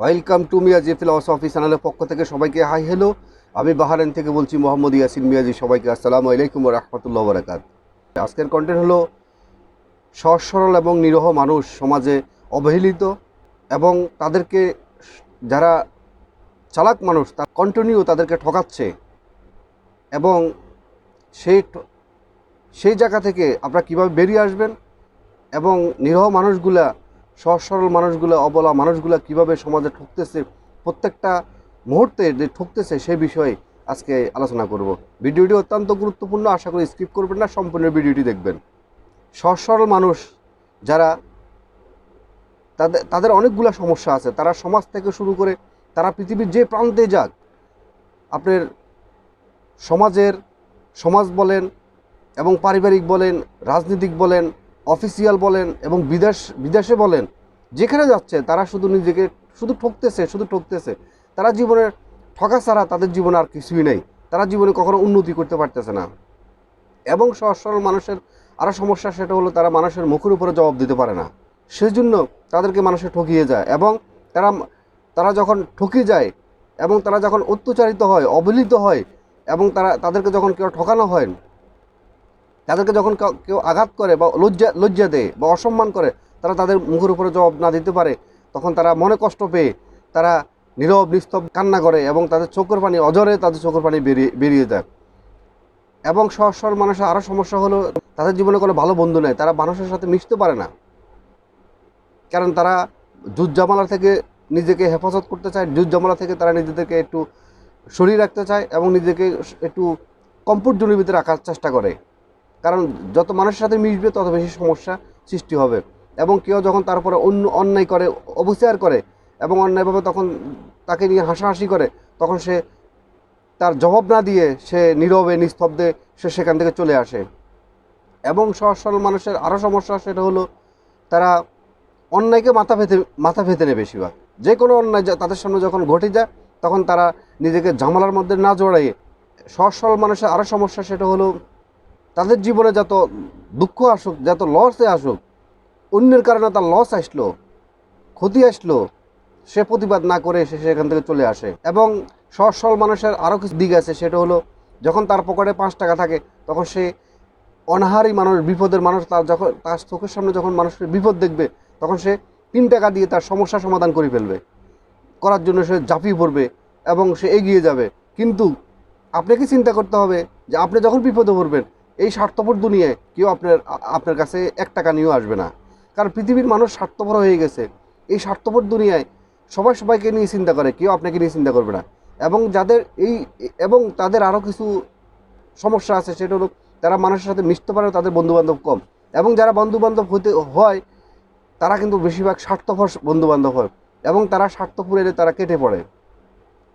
Welcome to Miyaji philosophy চ্যানেলের পক্ষ থেকে সবাইকে হাই হ্যালো। আমি বাহারাইন থেকে বলছি মোহাম্মদ ইয়াসিন মিয়াজি। সবাইকে আসসালামু আলাইকুম ওয়া রাহমাতুল্লাহি ওয়া বারাকাতুহু। আজকের কন্টেন্ট হলো সহজ সরল এবং নিরীহ মানুষ সমাজে অবহেলিত, এবং তাদেরকে যারা চালাক মানুষ তা কন্টিনিউ তাদেরকে ঠকাচ্ছে, এবং সেই সেই জায়গা থেকে আপনারা কীভাবে বেরিয়ে আসবেন, এবং নিরীহ মানুষগুলা, সহজ সরল মানুষগুলা, অবলা মানুষগুলা কীভাবে সমাজে ঠকতেছে, প্রত্যেকটা মুহূর্তে যে ঠকতেছে সেই বিষয়ে আজকে আলোচনা করব। ভিডিওটি অত্যন্ত গুরুত্বপূর্ণ, আশা করি স্কিপ করবেন না, সম্পূর্ণ ভিডিওটি দেখবেন। সহজ সরল মানুষ যারা, তাদের অনেকগুলো সমস্যা আছে। তারা সমাজ থেকে শুরু করে তারা পৃথিবীর যে প্রান্তে যাক, আপনার সমাজ বলেন এবং পারিবারিক বলেন, রাজনীতিক বলেন, অফিসিয়াল বলেন এবং বিদেশে বলেন, যেখানে যাচ্ছে তারা শুধু ঠকতেছে। তারা জীবনে ঠকা ছাড়া তাদের জীবনে আর কিছুই নেই। তারা জীবনে কখনো উন্নতি করতে পারতেছে না। এবং সহজ সরল মানুষের আরও সমস্যা, সেটা হলো তারা মানুষের মুখের উপরে জবাব দিতে পারে না। সেজন্য তাদেরকে মানুষে ঠকিয়ে যায়, এবং তারা যখন ঠকে যায় এবং তারা যখন অত্যাচারিত হয়, অবহেলিত হয়, এবং তাদেরকে যখন কেউ ঠকানো হয়, তাদেরকে যখন কেউ আঘাত করে বা লজ্জা দেয় বা অসম্মান করে, তারা তাদের মুখের উপরে জবাব না দিতে পারে, তখন তারা মনে কষ্ট পেয়ে তারা নীরব নিস্তব্ধ কান্না করে, এবং তাদের চোখের পানি অজরে তাদের চোখের পানি বেরিয়ে যায়। এবং সহজ সরল মানুষের আরও সমস্যা হলো তাদের জীবনে কোনো ভালো বন্ধু নেই। তারা মানুষের সাথে মিশতে পারে না, কারণ তারা যুদ্ধ-ঝামেলা থেকে নিজেকে হেফাজত করতে চায়, যুদ্ধ-ঝামেলা থেকে তারা নিজেদেরকে একটু সরিয়ে রাখতে চায় এবং নিজেকে একটু কমফোর্ট জোনের ভিতরে রাখার চেষ্টা করে। কারণ যত মানুষের সাথে মিশবে তত বেশি সমস্যা সৃষ্টি হবে। এবং কেউ যখন তারপরে অন্যায় করে, অবিচার করে এবং অন্যায়ভাবে তখন তাকে নিয়ে হাসাহাসি করে, তখন সে তার জবাব না দিয়ে সে নীরবে নিস্তব্ধে সে সেখান থেকে চলে আসে। এবং সহজ সরল মানুষের আরও সমস্যা, সেটা হলো তারা অন্যায়কে মাথা পেতে নেয় বেশিরভাগ। যে কোনো অন্যায় তাদের সামনে যখন ঘটে যায়, তখন তারা নিজেকে ঝামেলার মধ্যে না জড়াইয়ে, সহজ সরল মানুষের আরও সমস্যা, সেটা হলো তাদের জীবনে যত দুঃখ আসুক, যত লসে আসুক, অন্যের কারণে তার লস আসলো, ক্ষতি আসলো, সে প্রতিবাদ না করে সে সেখান থেকে চলে আসে। এবং সহজ সরল মানুষের আরও কিছু দিক আছে, সেটা হলো যখন তার পকেটে 5 টাকা থাকে, তখন সে অনাহারী মানুষ, বিপদের মানুষ, তার চোখের সামনে যখন মানুষের বিপদ দেখবে, তখন সে 3 টাকা দিয়ে তার সমস্যা সমাধান করে ফেলবে, করার জন্য সে ঝাঁপিয়ে পড়বে এবং সে এগিয়ে যাবে। কিন্তু আপনাকে চিন্তা করতে হবে যে আপনি যখন বিপদে পড়বেন, এই স্বার্থপর দুনিয়ায় কেউ আপনার কাছে 1 টাকা নিয়েও আসবে না। কারণ পৃথিবীর মানুষ স্বার্থপর হয়ে গেছে। এই স্বার্থপর দুনিয়ায় সবাইকে নিয়ে চিন্তা করে, কেউ আপনাকে নিয়ে চিন্তা করবে না। এবং তাদের আরও কিছু সমস্যা আছে, সেটা হলো তারা মানুষের সাথে মিশতে পারে, তাদের বন্ধুবান্ধব কম। এবং যারা বন্ধুবান্ধব হয়, তারা কিন্তু বেশিরভাগ স্বার্থপর বন্ধুবান্ধব হয়, এবং তারা স্বার্থ পুরাইলে তারা কেটে পড়ে।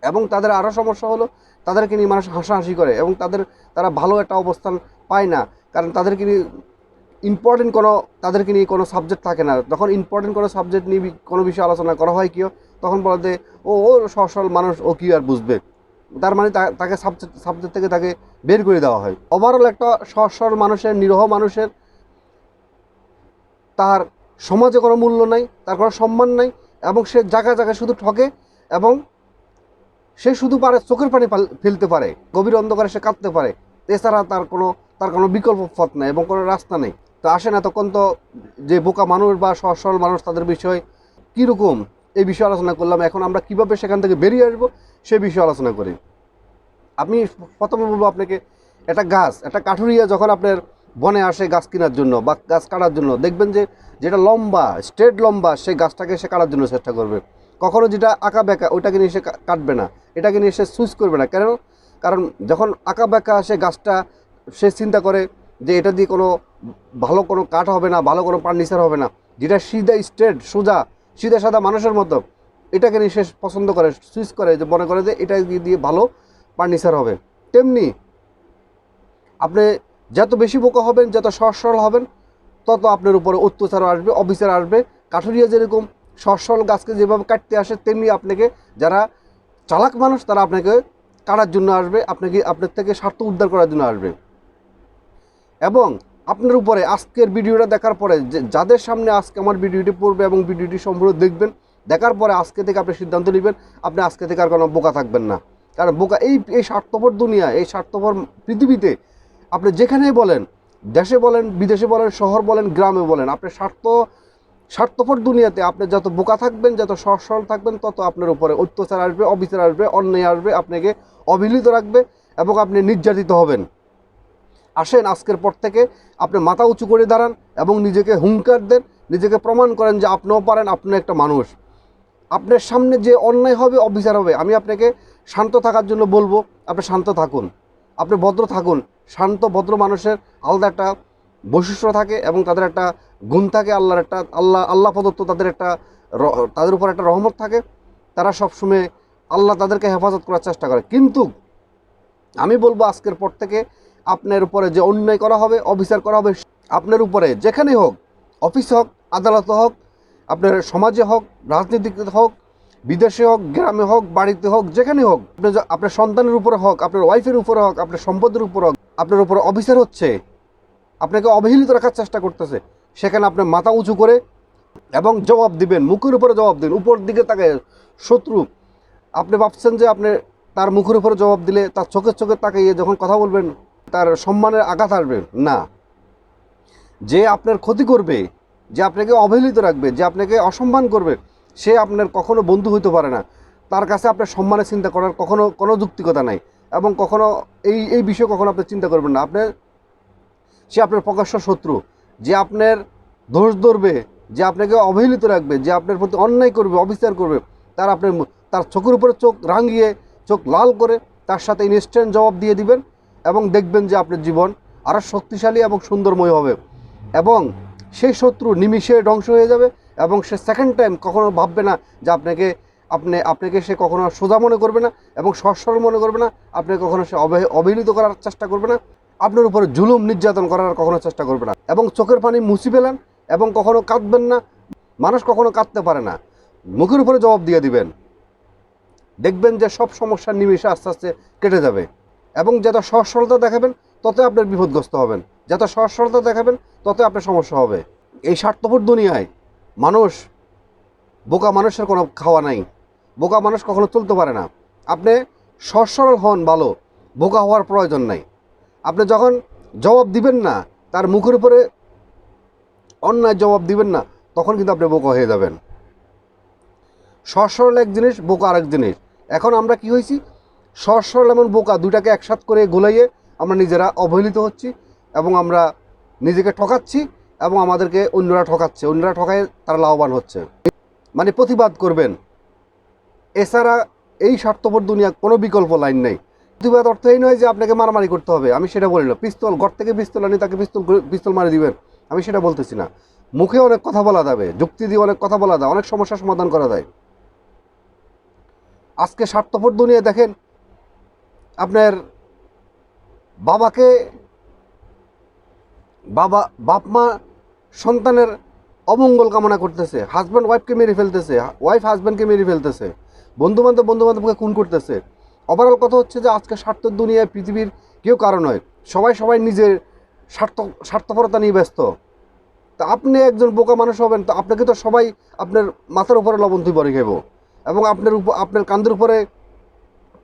এবং তাদের আরও সমস্যা হলো তাদেরকে নিয়ে মানুষ হাসাহাসি করে, এবং তারা ভালো একটা অবস্থান পায় না, কারণ তাদেরকে নিয়ে কোনো সাবজেক্ট থাকে না। যখন ইম্পর্টেন্ট কোনো সাবজেক্ট নিয়ে কোনো বিষয়ে আলোচনা করা হয় কেউ, তখন বলে যে ও সহজ সরল মানুষ, ও কী আর বুঝবে। তার মানে তাকে সাবজেক্ট থেকে তাকে বের করে দেওয়া হয়। ওভারঅল একটা সহজ সরল মানুষের, নিরীহ মানুষের, তার সমাজে কোনো মূল্য নাই, তার কোনো সম্মান নাই, এবং সে জায়গায় শুধু ঠকে, এবং সে শুধু পারে চোখের পানি ফেলতে পারে, গভীর অন্ধকারে সে কাঁদতে পারে। এছাড়া তার কোনো বিকল্প পথ নেই এবং কোনো রাস্তা নেই। তো আসেন, এতক্ষণ তো যে বোকা মানুষ বা সহজ সরল মানুষ, তাদের বিষয় কীরকম এই বিষয়ে আলোচনা করলাম। এখন আমরা কীভাবে সেখান থেকে বেরিয়ে আসবো সে বিষয়ে আলোচনা করি। আমি প্রথমে বলবো আপনাকে, একটা কাঠুরিয়া যখন আপনার বনে আসে গাছ কেনার জন্য বা গাছ কাটার জন্য, দেখবেন যে যেটা স্ট্রেট লম্বা, সেই গাছটাকে সে কাটার জন্য চেষ্টা করবে। কখনো যেটা আঁকা বেঁকা, ওইটাকে নিয়ে সে কাটবে না, এটাকে নিয়ে সে সুইচ করবে না। কারণ যখন আঁকা বেঁকা সে গাছটা, সে চিন্তা করে যে এটা দিয়ে ভালো কোনো কাঠ হবে না, ভালো কোনো ফার্নিচার হবে না। যেটা স্ট্রেট সোজা সিধা সাদা মানুষের মতো, এটাকে নিয়ে সে পছন্দ করে, সুইচ করে, যে মনে করে যে এটা দিয়ে ভালো ফার্নিচার হবে। তেমনি আপনি যত বেশি বোকা হবেন, যত সহজ সরল হবেন, তত আপনার উপরে অত্যাচার আসবে, অবিচার আসবে। কাঠুরিয়া যেরকম সহজ সরল গাছকে যেভাবে কাটতে আসে, তেমনি আপনাকে যারা চালাক মানুষ, তারা আপনাকে কাটার জন্য আসবে, আপনার থেকে স্বার্থ উদ্ধার করার জন্য আসবে। এবং আপনার উপরে আজকের ভিডিওটা দেখার পরে, যাদের সামনে আজকে আমার ভিডিওটি পড়বে এবং ভিডিওটি সম্পূর্ণ দেখবেন, দেখার পরে আজকে থেকে আপনি সিদ্ধান্ত নেবেন আপনি আজকে থেকে আর কোনো বোকা থাকবেন না। কারণ বোকা এই স্বার্থপর দুনিয়া, এই স্বার্থপর পৃথিবীতে আপনি যেখানেই বলেন, দেশে বলেন, বিদেশে বলেন, শহর বলেন, গ্রামে বলেন, আপনি স্বার্থপর দুনিয়াতে আপনি যত বোকা থাকবেন, যত সহজ সরল থাকবেন, তত আপনার উপরে অত্যাচার আসবে, অবিচার আসবে, অন্যায় আসবে, আপনাকে অবহেলিত রাখবে এবং আপনি নির্যাতিত হবেন। আসেন আজকের পর থেকে আপনি মাথা উঁচু করে দাঁড়ান এবং নিজেকে হুঙ্কার দেন, নিজেকে প্রমাণ করেন যে আপনিও পারেন, আপনি একটা মানুষ। আপনার সামনে যে অন্যায় হবে, অবিচার হবে, আমি আপনাকে শান্ত থাকার জন্য বলবো, আপনি শান্ত থাকুন, আপনি ভদ্র থাকুন। শান্ত ভদ্র মানুষের আলাদা একটা বৈশিষ্ট্য থাকে এবং তাদের একটা গুণ থাকে, আল্লাহর একটা আল্লাহ প্রদত্ত তাদের উপর একটা রহমত থাকে। তারা সবসময় আল্লাহ তাদেরকে হেফাজত করার চেষ্টা করে। কিন্তু আমি বলবো আজকের পর থেকে আপনার উপরে যে অন্যায় করা হবে, অবিচার করা হবে, আপনার উপরে যেখানেই হোক, অফিসে হোক, আদালতে হোক, আপনার সমাজে হোক, রাজনীতিতে হোক, বিদেশে হোক, গ্রামে হোক, বাড়িতে হোক, যেখানে হোক, আপনার সন্তানের উপরে হোক, আপনার ওয়াইফের উপরে হোক, আপনার সম্পদের উপর হোক, আপনার উপরে অবিচার হচ্ছে, আপনাকে অবহেলিত রাখার চেষ্টা করতেছে, সেখানে আপনি মাথা উঁচু করে এবং জবাব দিবেন, মুখের উপরে জবাব দিন, উপর দিকে তাকে শত্রু। আপনি ভাবছেন যে আপনি তার মুখের উপরে জবাব দিলে, তার চোখে তাকিয়ে যখন কথা বলবেন তার সম্মানের আঘাত আসবে না। যে আপনার ক্ষতি করবে, যে আপনাকে অবহেলিত রাখবে, যে আপনাকে অসম্মান করবে, সে আপনার কখনো বন্ধু হইতে পারে না। তার কাছে আপনার সম্মানের চিন্তা করার কখনো কোনো যৌক্তিকতা নাই এবং কখনো এই বিষয়ে কখনো আপনি চিন্তা করবেন না। সে আপনার প্রকাশ্য শত্রু। যে আপনার দোষ ধরবে, যে আপনাকে অবহেলিত রাখবে, যে আপনার প্রতি অন্যায় করবে, অবিচার করবে, তার চোখের উপরে চোখ রাঙিয়ে, চোখ লাল করে তার সাথে ইনস্ট্যান্ট জবাব দিয়ে দিবেন এবং দেখবেন যে আপনার জীবন আরও শক্তিশালী এবং সুন্দরময় হবে এবং সেই শত্রু নিমিষে ধ্বংস হয়ে যাবে এবং সে সেকেন্ড টাইম কখনো ভাববে না যে আপনাকে সে কখনো সোজা মনে করবে না এবং সরল মনে করবে না, আপনাকে কখনো সে অবহেলিত করার চেষ্টা করবে না, আপনার উপরে জুলুম নির্যাতন করার কখনো চেষ্টা করবে না। এবং চোখের পানি মুছে ফেলেন এবং কখনো কাঁদবেন না। মানুষ কখনো কাঁদতে পারে না, মুখের উপরে জবাব দিয়ে দিবেন, দেখবেন যে সব সমস্যার নিমিষে আস্তে আস্তে কেটে যাবে। এবং যত সহজ সরলতা দেখাবেন তত আপনার বিপদগ্রস্ত হবেন, যত সহজ সরলতা দেখাবেন তত আপনার সমস্যা হবে। এই স্বার্থপর দুনিয়ায় বোকা মানুষের কোনো খাওয়া নাই। বোকা মানুষ কখনো চলতে পারে না। আপনি সহজ সরল হন, ভালো, বোকা হওয়ার প্রয়োজন নাই। আপনি যখন জবাব দিবেন না, তার মুখের উপরে অন্যায় জবাব দিবেন না, তখন কিন্তু আপনি বোকা হয়ে যাবেন। সহজ সরল এক জিনিস, বোকা আরেক জিনিস। এখন আমরা কি হয়েছি, সহজ সরল এমন বোকা দুটাকে একসাথ করে গোলাইয়ে আমরা নিজেরা অবহেলিত হচ্ছি এবং আমরা নিজেকে ঠকাচ্ছি এবং আমাদেরকে অন্যরা ঠকাচ্ছে, অন্যরা ঠকায় তারা লাভবান হচ্ছে। মানে প্রতিবাদ করবেন, এছাড়া এই স্বার্থপর দুনিয়া কোনো বিকল্প লাইন নেই। প্রতিবাদ অর্থ এই নয় যে আপনাকে মারামারি করতে হবে, আমি সেটা বলি না। পিস্তল, ঘর থেকে পিস্তল আনি তাকে পিস্তল মারি দিবেন, আমি সেটা বলতেছি না। মুখে অনেক কথা বলা যাবে, যুক্তি দিয়ে অনেক কথা বলা যায়, অনেক সমস্যার সমাধান করা যায়। আজকে স্বার্থপর দুনিয়া দেখেন, আপনার বাপ মা সন্তানের অমঙ্গল কামনা করতেছে, হাজব্যান্ড ওয়াইফকে মেরে ফেলতেছে, ওয়াইফ হাজব্যান্ডকে মেরে ফেলতেছে, বন্ধুবান্ধবকে খুন করতেছে। ওভারঅল কথা হচ্ছে যে আজকে স্বার্থের দুনিয়ায় পৃথিবীর কেউ কারণ নয়, সবাই নিজের স্বার্থপরতা নিয়ে ব্যস্ত। তা আপনি একজন বোকা মানুষ হবেন, তো আপনাকে তো সবাই আপনার মাথার উপরে লবণ তুই বড়ি খাইব এবং আপনার কাঁধের উপরে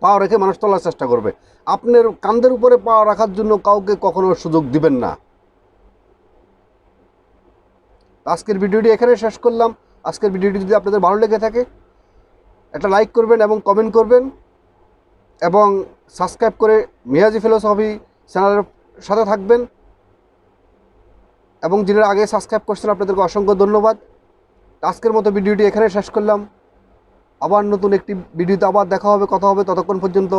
পা রেখে মানুষ তোলার চেষ্টা করবে। আপনার কাঁধের উপরে পা রাখার জন্য কাউকে কখনো সুযোগ দিবেন না। আজকের ভিডিওটি এখানে শেষ করলাম। আজকের ভিডিওটি যদি আপনাদের ভালো লেগে থাকে একটা লাইক করবেন এবং কমেন্ট করবেন এবং সাবস্ক্রাইব করে মিয়াজি ফিলোসফি চ্যানেলের সাথে থাকবেন। এবং যিনি আগে সাবস্ক্রাইব করছেন আপনাদেরকে অসংখ্য ধন্যবাদ। আজকের মতো ভিডিওটি এখানে শেষ করলাম। আবার নতুন একটি ভিডিওতে আবার দেখা হবে, কথা হবে। ততক্ষণ পর্যন্ত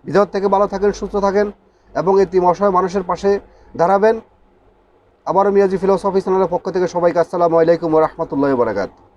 ভিতর থেকে ভালো থাকেন, সুস্থ থাকেন এবং এতিম অসহায় মানুষের পাশে দাঁড়াবেন। আবারও মিয়াজি ফিলোসফি চ্যানেলের পক্ষ থেকে সবাইকে আসসালামু আলাইকুম ওয়া রাহমাতুল্লাহি ওয়া বারাকাতুহু।